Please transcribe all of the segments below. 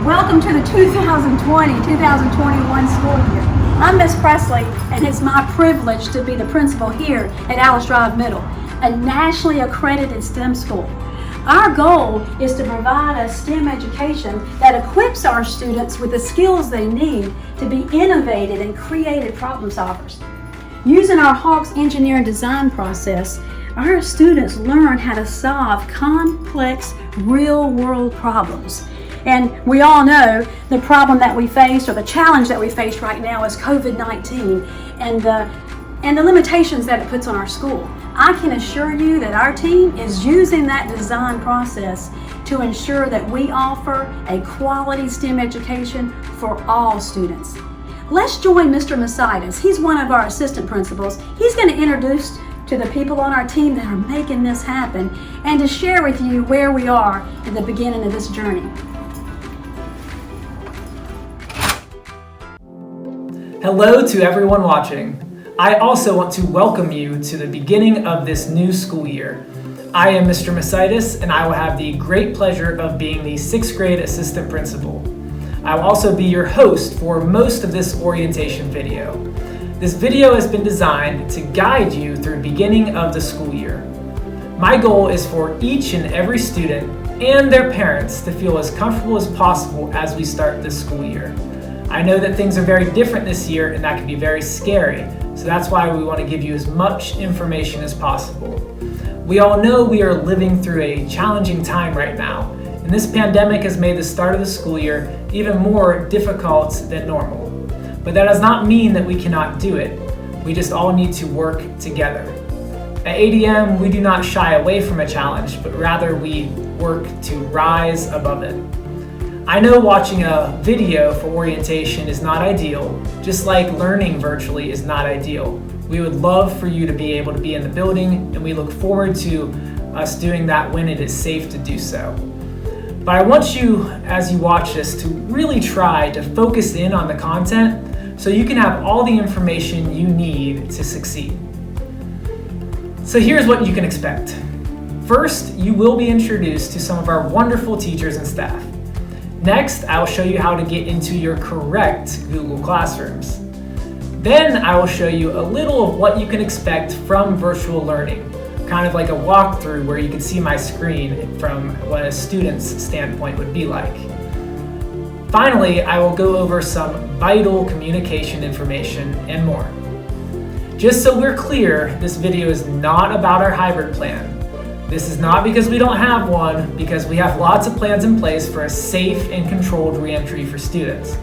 Welcome to the 2020-2021 school year. I'm Miss Presley, and it's my privilege to be the principal here at Alice Drive Middle, a nationally accredited STEM school. Our goal is to provide a STEM education that equips our students with the skills they need to be innovative and creative problem solvers. Using our Hawks engineer and design process, our students learn how to solve complex real-world problems. And we all know the problem that we face, or the challenge that we face right now, is COVID-19 and the limitations that it puts on our school. I can assure you that our team is using that design process to ensure that we offer a quality STEM education for all students. Let's join Mr. Masitis. He's one of our assistant principals. He's going to introduce to the people on our team that are making this happen and to share with you where we are at the beginning of this journey. Hello to everyone watching. I also want to welcome you to the beginning of this new school year. I am Mr. Masitis, and I will have the great pleasure of being the 6th grade assistant principal. I will also be your host for most of this orientation video. This video has been designed to guide you through the beginning of the school year. My goal is for each and every student and their parents to feel as comfortable as possible as we start this school year. I know that things are very different this year, and that can be very scary, so that's why we want to give you as much information as possible. We all know we are living through a challenging time right now, and this pandemic has made the start of the school year even more difficult than normal. But that does not mean that we cannot do it. We just all need to work together. At ADM, we do not shy away from a challenge, but rather we work to rise above it. I know watching a video for orientation is not ideal, just like learning virtually is not ideal. We would love for you to be able to be in the building, and we look forward to us doing that when it is safe to do so. But I want you, as you watch this, to really try to focus in on the content so you can have all the information you need to succeed. So here's what you can expect. First, you will be introduced to some of our wonderful teachers and staff. Next, I will show you how to get into your correct Google Classrooms. Then I will show you a little of what you can expect from virtual learning, kind of like a walkthrough where you can see my screen from what a student's standpoint would be like. Finally, I will go over some vital communication information and more. Just so we're clear, this video is not about our hybrid plan. This is not because we don't have one, because we have lots of plans in place for a safe and controlled reentry for students.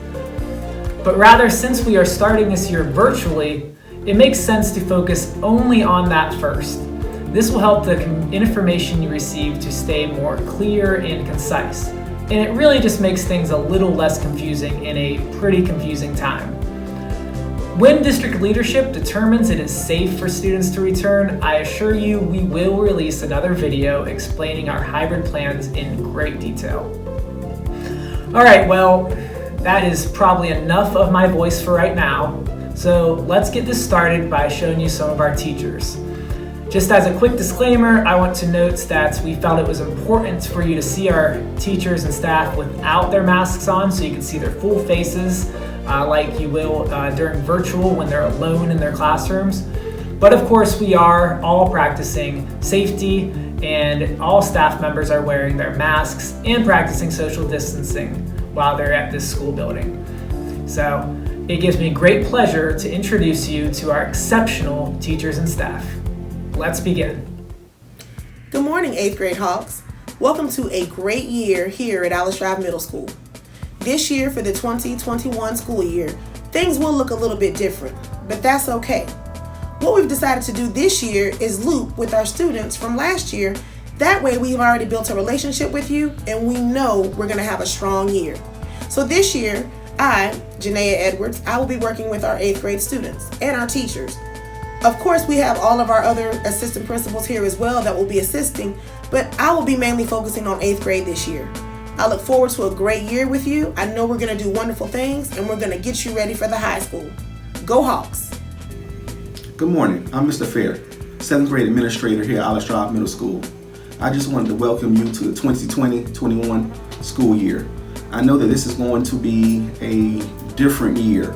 But rather, since we are starting this year virtually, it makes sense to focus only on that first. This will help the information you receive to stay more clear and concise. And it really just makes things a little less confusing in a pretty confusing time. When district leadership determines it is safe for students to return, I assure you we will release another video explaining our hybrid plans in great detail. All right, well, that is probably enough of my voice for right now. So let's get this started by showing you some of our teachers. Just as a quick disclaimer, I want to note that we felt it was important for you to see our teachers and staff without their masks on so you can see their full faces like you will during virtual when they're alone in their classrooms. But of course, we are all practicing safety, and all staff members are wearing their masks and practicing social distancing while they're at this school building. So it gives me great pleasure to introduce you to our exceptional teachers and staff. Let's begin. Good morning, 8th grade Hawks. Welcome to a great year here at Alice Drive Middle School. This year, for the 2021 school year, things will look a little bit different, but that's okay. What we've decided to do this year is loop with our students from last year. That way we've already built a relationship with you, and we know we're going to have a strong year. So this year, I, Janaea Edwards, I will be working with our 8th grade students and our teachers. Of course, we have all of our other assistant principals here as well that will be assisting, but I will be mainly focusing on 8th grade this year. I look forward to a great year with you. I know we're going to do wonderful things, and we're going to get you ready for the high school. Go Hawks! Good morning, I'm Mr. Fair, 7th grade administrator here at Alice Drive Middle School. I just wanted to welcome you to the 2020-21 school year. I know that this is going to be a different year,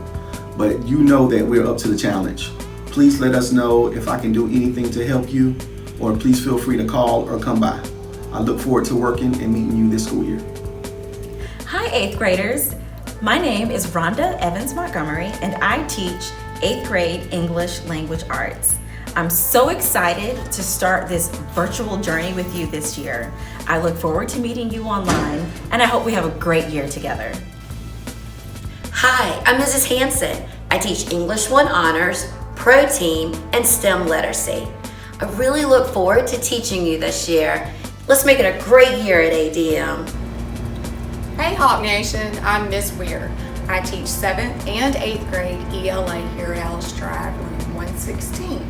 but you know that we're up to the challenge. Please let us know if I can do anything to help you, or please feel free to call or come by. I look forward to working and meeting you this school year. Hi, 8th graders. My name is Rhonda Evans Montgomery, and I teach 8th grade English Language Arts. I'm so excited to start this virtual journey with you this year. I look forward to meeting you online, and I hope we have a great year together. Hi, I'm Mrs. Hanson. I teach English 1 Honors, Pro Team, and STEM Literacy. I really look forward to teaching you this year. Let's make it a great year at ADM. Hey Hawk Nation, I'm Miss Weir. I teach 7th and 8th grade ELA here at Alice Drive, room 116.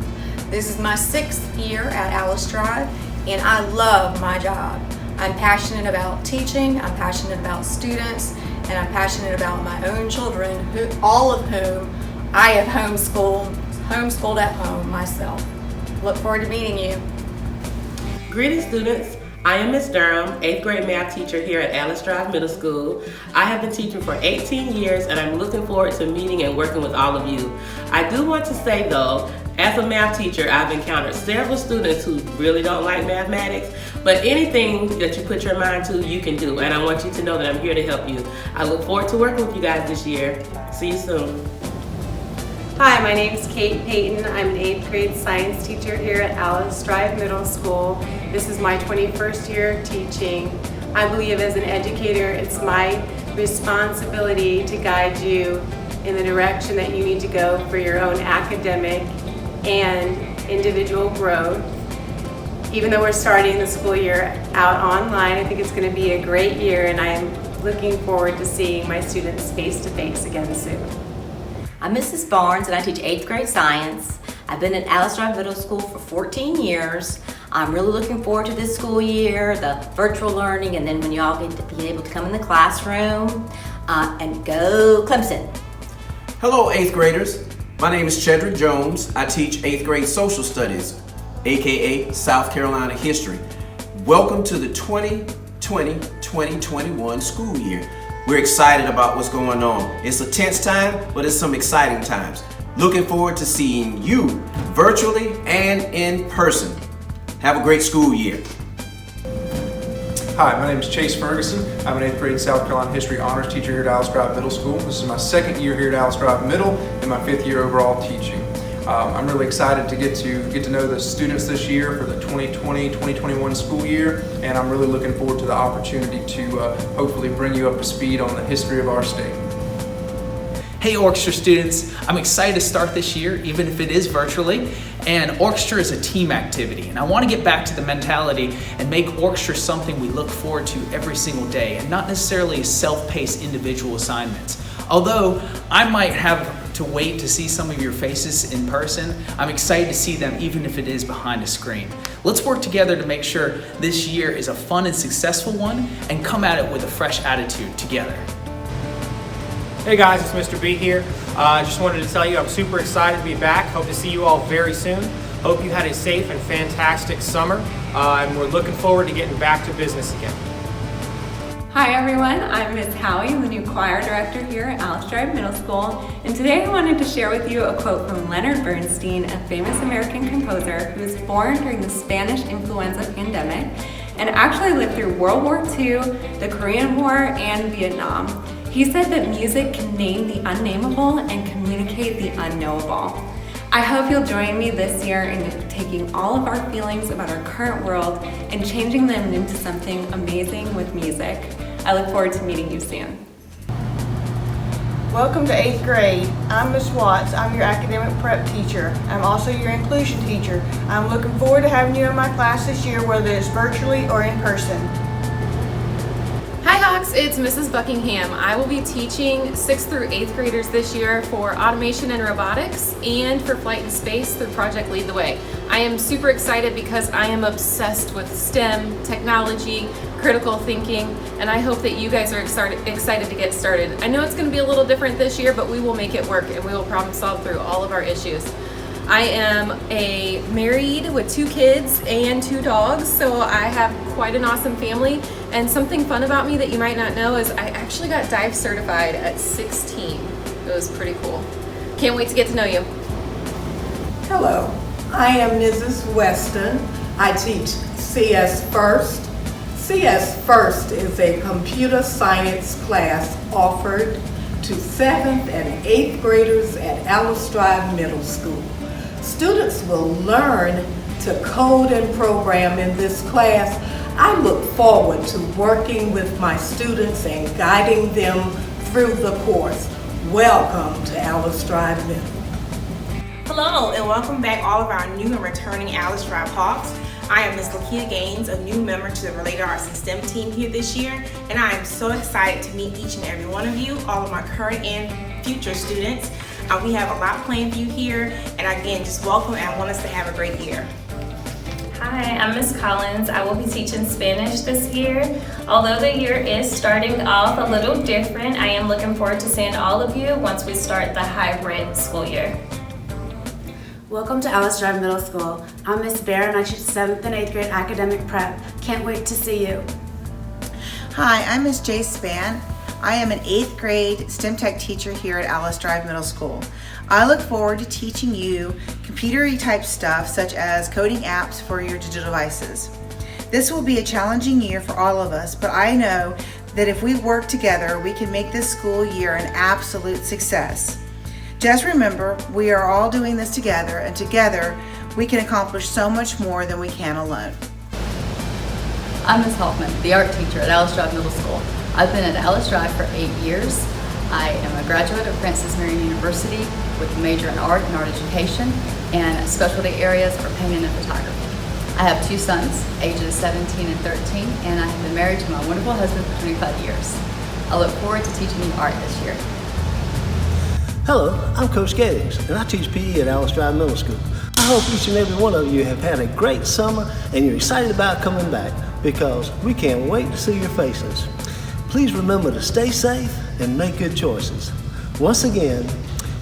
This is my 6th year at Alice Drive, and I love my job. I'm passionate about teaching, I'm passionate about students, and I'm passionate about my own children, all of whom I have homeschooled at home myself. Look forward to meeting you. Greetings, students. I am Miss Durham, 8th grade math teacher here at Alice Drive Middle School. I have been teaching for 18 years, and I'm looking forward to meeting and working with all of you. I do want to say though, as a math teacher, I've encountered several students who really don't like mathematics, but anything that you put your mind to, you can do, and I want you to know that I'm here to help you. I look forward to working with you guys this year. See you soon. Hi, my name is Payton. I'm an 8th grade science teacher here at Alice Drive Middle School. This is my 21st year teaching. I believe as an educator, it's my responsibility to guide you in the direction that you need to go for your own academic and individual growth. Even though we're starting the school year out online, I think it's going to be a great year, and I am looking forward to seeing my students face to face again soon. I'm Mrs. Barnes, and I teach 8th grade science. I've been at Alice Drive Middle School for 14 years. I'm really looking forward to this school year, the virtual learning, and then when you all get to be able to come in the classroom and go Clemson. Hello, 8th graders. My name is Chedrick Jones. I teach 8th grade social studies, aka South Carolina history. Welcome to the 2020-2021 school year. We're excited about what's going on. It's a tense time, but it's some exciting times. Looking forward to seeing you virtually and in person. Have a great school year. Hi, my name is Chase Ferguson. I'm an 8th grade South Carolina history honors teacher here at Alice Drive Middle School. This is my 2nd year here at Alice Drive Middle and my 5th year overall teaching. I'm really excited to get to know the students this year for the 2020-2021 school year, and I'm really looking forward to the opportunity to hopefully bring you up to speed on the history of our state. Hey Orchestra students, I'm excited to start this year, even if it is virtually. And Orchestra is a team activity, and I want to get back to the mentality and make Orchestra something we look forward to every single day, and not necessarily self-paced individual assignments. Although I might have to wait to see some of your faces in person, I'm excited to see them even if it is behind a screen. Let's work together to make sure this year is a fun and successful one, and come at it with a fresh attitude together. Hey guys, it's Mr. B here. I just wanted to tell you I'm super excited to be back. Hope to see you all very soon. Hope you had a safe and fantastic summer, and we're looking forward to getting back to business again. Hi everyone, I'm Miss Howie, the new choir director here at Alice Drive Middle School, and today I wanted to share with you a quote from Leonard Bernstein, a famous American composer who was born during the Spanish influenza pandemic and actually lived through World War II, the Korean War, and Vietnam. He said that music can name the unnameable and communicate the unknowable. I hope you'll join me this year in taking all of our feelings about our current world and changing them into something amazing with music. I look forward to meeting you soon. Welcome to 8th grade. I'm Miss Watts. I'm your academic prep teacher. I'm also your inclusion teacher. I'm looking forward to having you in my class this year, whether it's virtually or in person. Hi Hawks, it's Mrs. Buckingham. I will be teaching 6th through 8th graders this year for automation and robotics and for flight and space through Project Lead the Way. I am super excited because I am obsessed with STEM, technology, critical thinking, and I hope that you guys are excited to get started. I know it's going to be a little different this year, but we will make it work and we will problem solve through all of our issues. I am married with 2 kids and 2 dogs, so I have quite an awesome family. And something fun about me that you might not know is I actually got dive certified at 16. It was pretty cool. Can't wait to get to know you. Hello, I am Mrs. Weston. I teach CS First. CS First is a computer science class offered to 7th and 8th graders at Alice Drive Middle School. Students will learn to code and program in this class. I look forward to working with my students and guiding them through the course. Welcome to Alice Drive Middle. Hello, and welcome back all of our new and returning Alice Drive Hawks. I am Ms. Lakia Gaines, a new member to the Related Arts and STEM team here this year, and I am so excited to meet each and every one of you, all of my current and future students. We have a lot planned for you here, and again, just welcome, and I want us to have a great year. Hi, I'm Ms. Collins. I will be teaching Spanish this year. Although the year is starting off a little different, I am looking forward to seeing all of you once we start the hybrid school year. Welcome to Alice Drive Middle School. I'm Miss Bear and I teach 7th and 8th grade academic prep. Can't wait to see you. Hi, I'm Miss Jay Spann. I am an 8th grade STEM Tech teacher here at Alice Drive Middle School. I look forward to teaching you computer-y type stuff such as coding apps for your digital devices. This will be a challenging year for all of us, but I know that if we work together, we can make this school year an absolute success. Just remember, we are all doing this together, and together we can accomplish so much more than we can alone. I'm Ms. Hoffman, the art teacher at Alice Drive Middle School. I've been at Alice Drive for 8 years. I am a graduate of Francis Marion University with a major in art and art education, and specialty areas are painting and photography. I have 2 sons, ages 17 and 13, and I have been married to my wonderful husband for 25 years. I look forward to teaching you art this year. Hello, I'm Coach Gaddings, and I teach PE at Alice Drive Middle School. I hope each and every one of you have had a great summer and you're excited about coming back because we can't wait to see your faces. Please remember to stay safe and make good choices. Once again,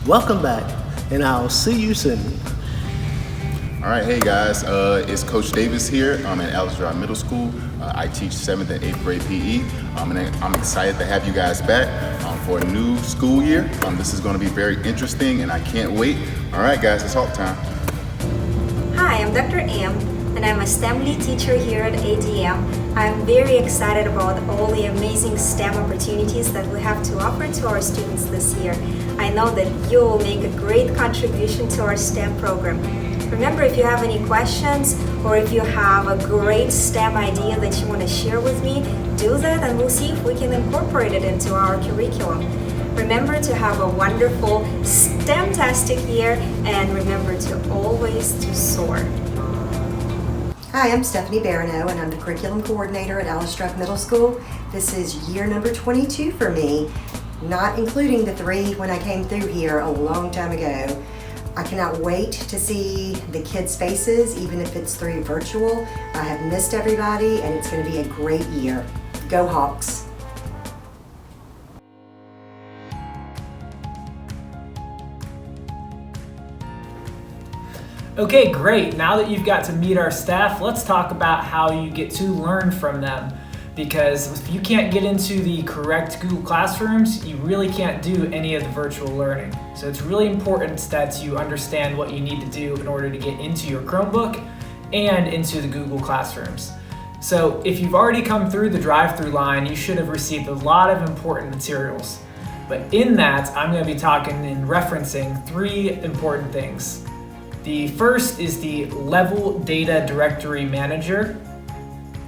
welcome back, and I'll see you soon. All right, hey guys, it's Coach Davis here. I'm at Alice Drive Middle School. I teach 7th and 8th grade PE, and I'm excited to have you guys back for a new school year. This is going to be very interesting, and I can't wait. All right, guys, it's Hawk time. Hi, I'm Dr. M, and I'm a STEM lead teacher here at ADM. I'm very excited about all the amazing STEM opportunities that we have to offer to our students this year. I know that you will make a great contribution to our STEM program. Remember, if you have any questions or if you have a great STEM idea that you want to share with me, do that and we'll see if we can incorporate it into our curriculum. Remember to have a wonderful STEM-tastic year and remember to always to soar. Hi, I'm Stephanie Barano and I'm the Curriculum Coordinator at Alice Drive Middle School. This is year number 22 for me, not including the 3 when I came through here a long time ago. I cannot wait to see the kids' faces, even if it's through virtual. I have missed everybody, and it's going to be a great year. Go Hawks! Okay, great. Now that you've got to meet our staff, let's talk about how you get to learn from them. Because if you can't get into the correct Google Classrooms, you really can't do any of the virtual learning. So it's really important that you understand what you need to do in order to get into your Chromebook and into the Google Classrooms. So if you've already come through the drive-through line, you should have received a lot of important materials. But in that, I'm going to be talking and referencing 3 important things. The first is the Level Data Directory Manager.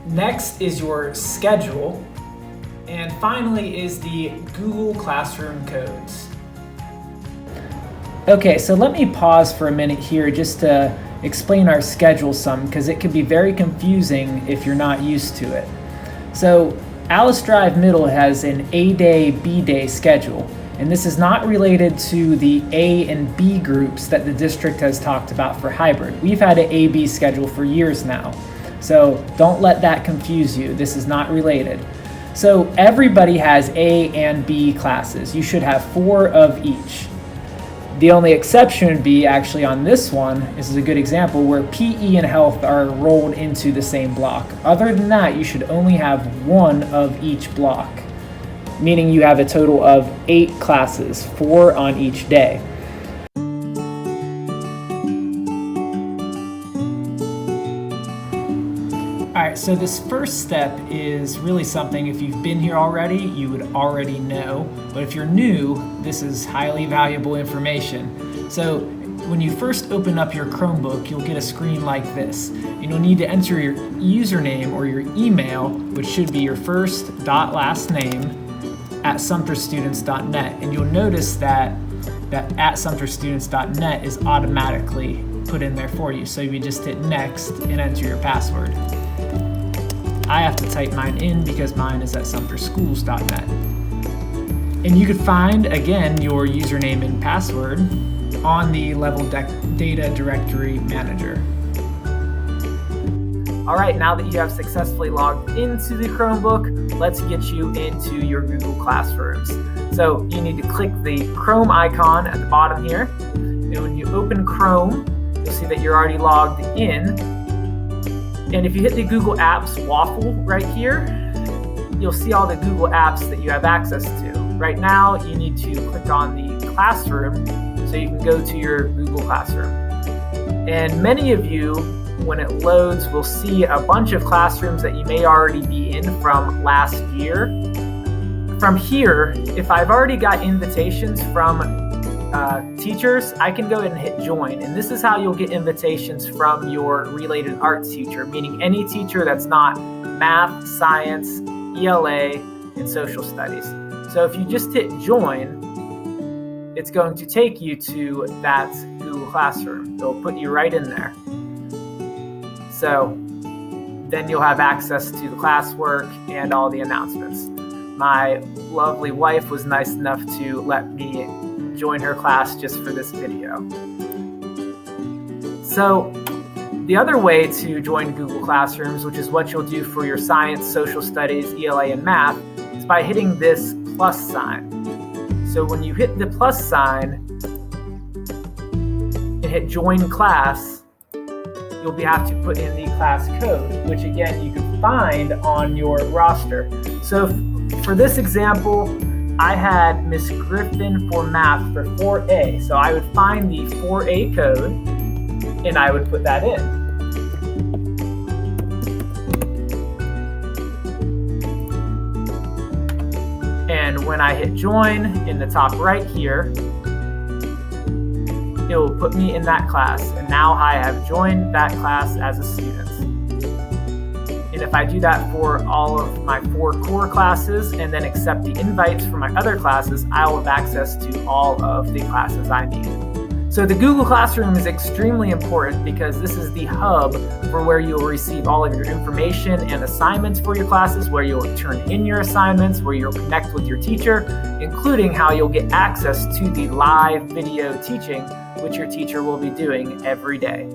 Next is your schedule, and finally is the Google Classroom codes. Okay, so let me pause for a minute here just to explain our schedule some, because it can be very confusing if you're not used to it. So Alice Drive Middle has an A-Day, B-Day schedule, and this is not related to the A and B groups that the district has talked about for hybrid. We've had an A-B schedule for years now. So don't let that confuse you. This is not related. So everybody has A and B classes. You should have 4 of each. The only exception would be actually on this one, this is a good example, where PE and health are rolled into the same block. Other than that, you should only have one of each block, meaning you have a total of 8 classes, 4 on each day. Alright, so this first step is really something, if you've been here already, you would already know. But if you're new, this is highly valuable information. So when you first open up your Chromebook, you'll get a screen like this. And you'll need to enter your username or your email, which should be your first dot last name at sumterstudents.net. And you'll notice that at sumterstudents.net is automatically put in there for you. So you just hit next and enter your password. I have to type mine in because mine is at sumterschools.net. And you could find, again, your username and password on the Level Data Directory Manager. All right, now that you have successfully logged into the Chromebook, let's get you into your Google Classrooms. So you need to click the Chrome icon at the bottom here. And when you open Chrome, you'll see that you're already logged in. And if you hit the Google Apps waffle right here, you'll see all the Google Apps that you have access to. Right now, you need to click on the Classroom so you can go to your Google Classroom. And many of you, when it loads, will see a bunch of classrooms that you may already be in from last year. From here, if I've already got invitations from teachers, I can go ahead and hit join, and this is how you'll get invitations from your related arts teacher, meaning any teacher that's not math, science, ELA, and social studies. So if you just hit join, it's going to take you to that Google Classroom. It'll put you right in there. So then you'll have access to the classwork and all the announcements. My lovely wife was nice enough to let me join her class just for this video. So the other way to join Google Classrooms, which is what you'll do for your science, social studies, ELA, and math, is by hitting this plus sign. So when you hit the plus sign and hit join class, you'll have to put in the class code, which again you can find on your roster. So for this example, I had Miss Griffin for math for 4A. So I would find the 4A code and I would put that in. And when I hit join in the top right here, it will put me in that class. And now I have joined that class as a student. And if I do that for all of my 4 core classes and then accept the invites for my other classes, I will have access to all of the classes I need. So the Google Classroom is extremely important because this is the hub for where you'll receive all of your information and assignments for your classes, where you'll turn in your assignments, where you'll connect with your teacher, including how you'll get access to the live video teaching, which your teacher will be doing every day.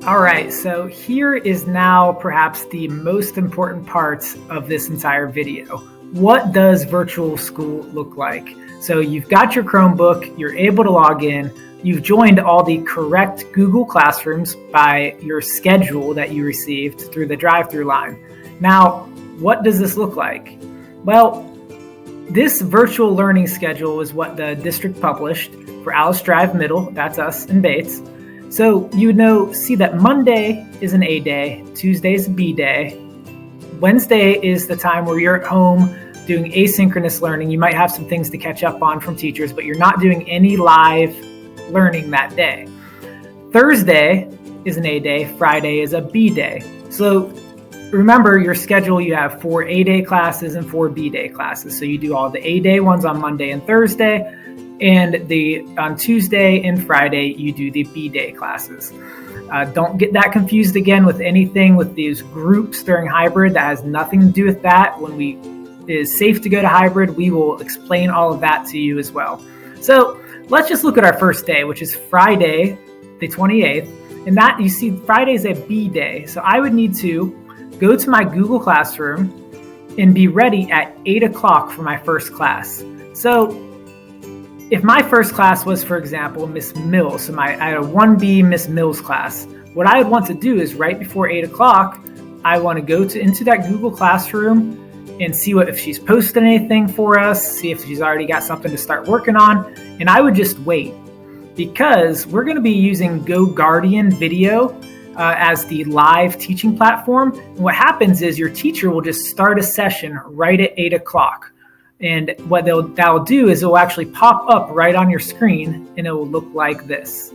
All right, so here is now perhaps the most important part of this entire video. What does virtual school look like? So you've got your Chromebook, you're able to log in, you've joined all the correct Google Classrooms by your schedule that you received through the drive-through line. Now, what does this look like? Well, this virtual learning schedule is what the district published for Alice Drive Middle, that's us in Bates. So you would see that Monday is an A day, Tuesday is a B day, Wednesday is the time where you're at home doing asynchronous learning. You might have some things to catch up on from teachers, but you're not doing any live learning that day. Thursday is an A day, Friday is a B day. So remember your schedule, you have 4 A day classes and 4 B day classes. So you do all the A day ones on Monday and Thursday, and on Tuesday and Friday, you do the B day classes. Don't get that confused again with anything with these groups during hybrid. That has nothing to do with that. When it is safe to go to hybrid, we will explain all of that to you as well. So let's just look at our first day, which is Friday, the 28th. And that, you see, Friday is a B day. So I would need to go to my Google Classroom and be ready at 8 o'clock for my first class. So if my first class was, for example, Miss Mills, so I had a 1B Miss Mills class, what I would want to do is right before 8 o'clock, I want to go into that Google Classroom and see if she's posted anything for us, see if she's already got something to start working on, and I would just wait because we're going to be using GoGuardian Video as the live teaching platform. And what happens is your teacher will just start a session right at 8 o'clock. And what that'll do is it will actually pop up right on your screen and it will look like this.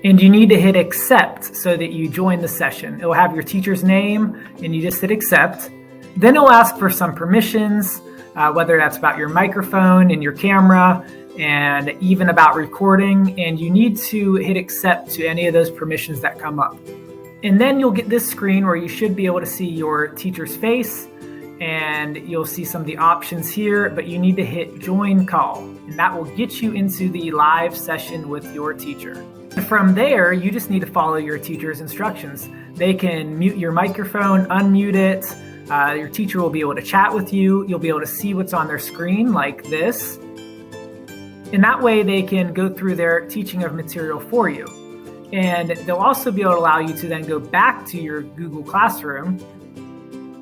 And you need to hit accept so that you join the session. It will have your teacher's name and you just hit accept. Then it will ask for some permissions, whether that's about your microphone and your camera and even about recording. And you need to hit accept to any of those permissions that come up. And then you'll get this screen where you should be able to see your teacher's face and you'll see some of the options here, but you need to hit join call and that will get you into the live session with your teacher. From there, you just need to follow your teacher's instructions. They can mute your microphone, unmute it. Your teacher will be able to chat with you. You'll be able to see what's on their screen like this. And that way they can go through their teaching of material for you. And they'll also be able to allow you to then go back to your Google Classroom.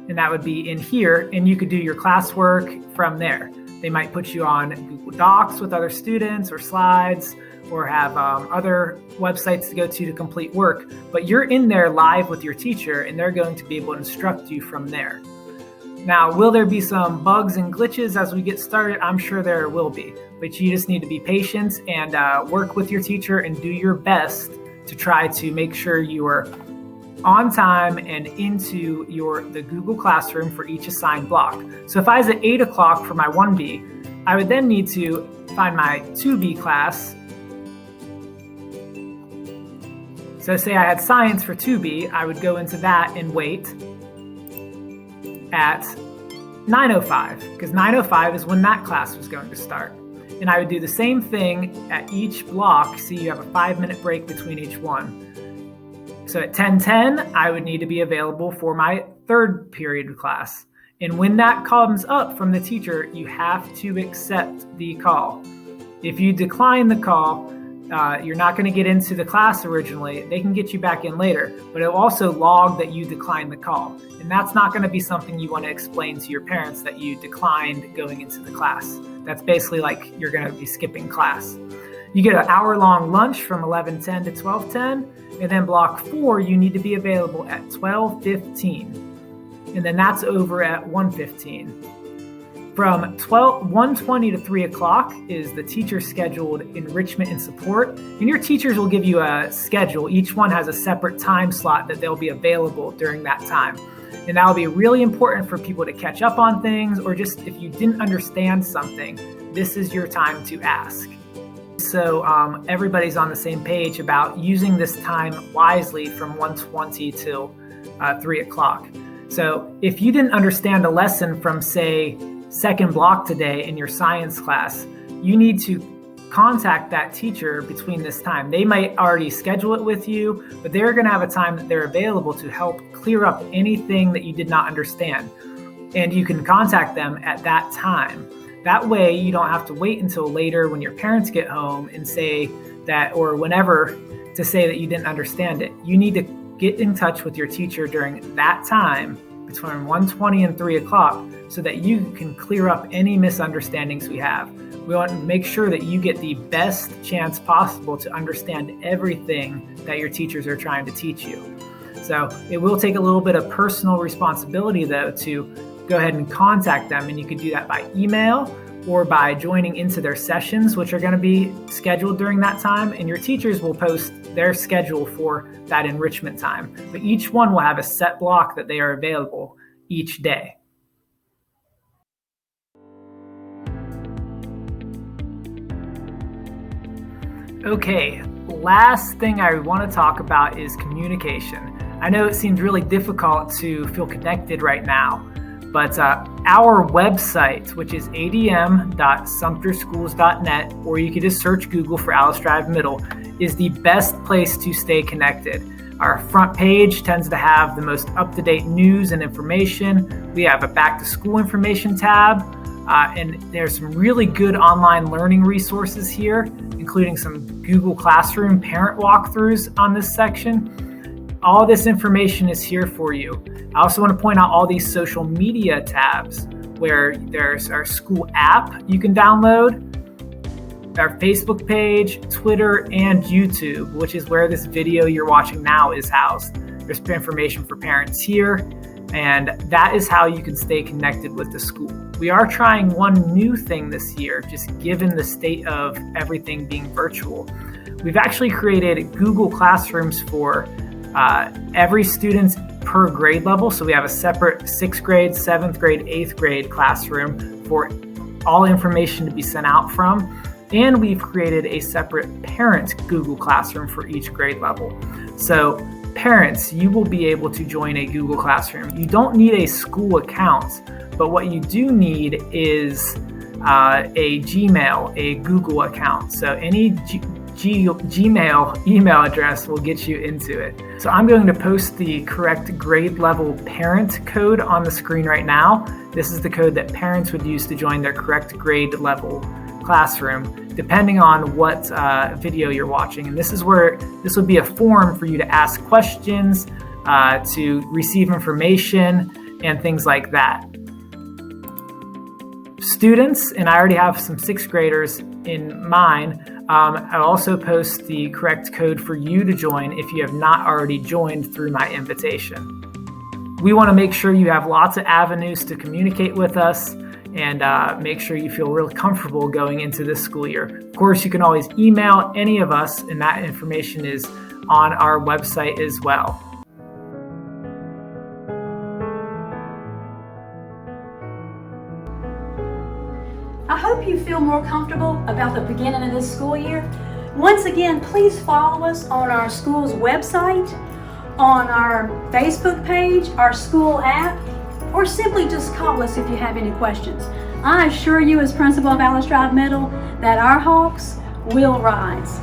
And that would be in here. And you could do your classwork from there. They might put you on Google Docs with other students or slides, or have other websites to go to complete work, but you're in there live with your teacher and they're going to be able to instruct you from there. Now, will there be some bugs and glitches as we get started? I'm sure there will be, but you just need to be patient and work with your teacher and do your best to try to make sure you are on time and into the Google Classroom for each assigned block. So if I was at 8 o'clock for my 1B, I would then need to find my 2B class. So say I had science for 2B, I would go into that and wait at 9:05, because 9:05 is when that class was going to start. And I would do the same thing at each block. See, you have a 5-minute break between each one. So at 10:10, I would need to be available for my third period of class. And when that comes up from the teacher, you have to accept the call. If you decline the call, you're not going to get into the class originally. They can get you back in later, but it'll also log that you declined the call. And that's not going to be something you want to explain to your parents that you declined going into the class. That's basically like you're going to be skipping class. You get an hour-long lunch from 11:10 to 12:10, and then block 4, you need to be available at 12:15. And then that's over at 1:15. From 1:20 to 3 o'clock is the teacher-scheduled enrichment and support. And your teachers will give you a schedule. Each one has a separate time slot that they'll be available during that time. And that will be really important for people to catch up on things, or just if you didn't understand something, this is your time to ask. So everybody's on the same page about using this time wisely from 1:20 till 3 o'clock. So if you didn't understand a lesson from, say, second block today in your science class, you need to contact that teacher between this time. They might already schedule it with you, but they're going to have a time that they're available to help clear up anything that you did not understand. And you can contact them at that time. That way you don't have to wait until later when your parents get home and say that, or whenever, to say that you didn't understand it. You need to get in touch with your teacher during that time between 1:20 and 3 o'clock so that you can clear up any misunderstandings we have. We want to make sure that you get the best chance possible to understand everything that your teachers are trying to teach you. So it will take a little bit of personal responsibility, though, to go ahead and contact them. And you can do that by email or by joining into their sessions, which are going to be scheduled during that time. And your teachers will post their schedule for that enrichment time. But each one will have a set block that they are available each day. Okay, last thing I want to talk about is communication. I know it seems really difficult to feel connected right now, but our website, which is adm.sumterschools.net, or you can just search Google for Alice Drive Middle, is the best place to stay connected. Our front page tends to have the most up-to-date news and information. We have a back to school information tab, and there's some really good online learning resources here, including some Google Classroom parent walkthroughs on this section. All this information is here for you. I also want to point out all these social media tabs where there's our school app you can download, our Facebook page, Twitter, and YouTube, which is where this video you're watching now is housed. There's information for parents here, and that is how you can stay connected with the school. We are trying one new thing this year, just given the state of everything being virtual. We've actually created Google Classrooms for every student's per grade level. So we have a separate 6th grade, 7th grade, 8th grade classroom for all information to be sent out from. And we've created a separate parent Google Classroom for each grade level. So parents, you will be able to join a Google Classroom. You don't need a school account, but what you do need is a Gmail, a Google account. So any Gmail email address will get you into it. So I'm going to post the correct grade level parent code on the screen right now. This is the code that parents would use to join their correct grade level classroom, depending on what video you're watching. And this is where this would be a form for you to ask questions, to receive information, and things like that. Students, and I already have some 6th graders in mine, I'll also post the correct code for you to join if you have not already joined through my invitation. We want to make sure you have lots of avenues to communicate with us and make sure you feel really comfortable going into this school year. Of course, you can always email any of us, and that information is on our website as well. I hope you feel more comfortable about the beginning of this school year. Once again, please follow us on our school's website, on our Facebook page, our school app, or simply just call us if you have any questions. I assure you as principal of Alice Drive Middle that our Hawks will rise.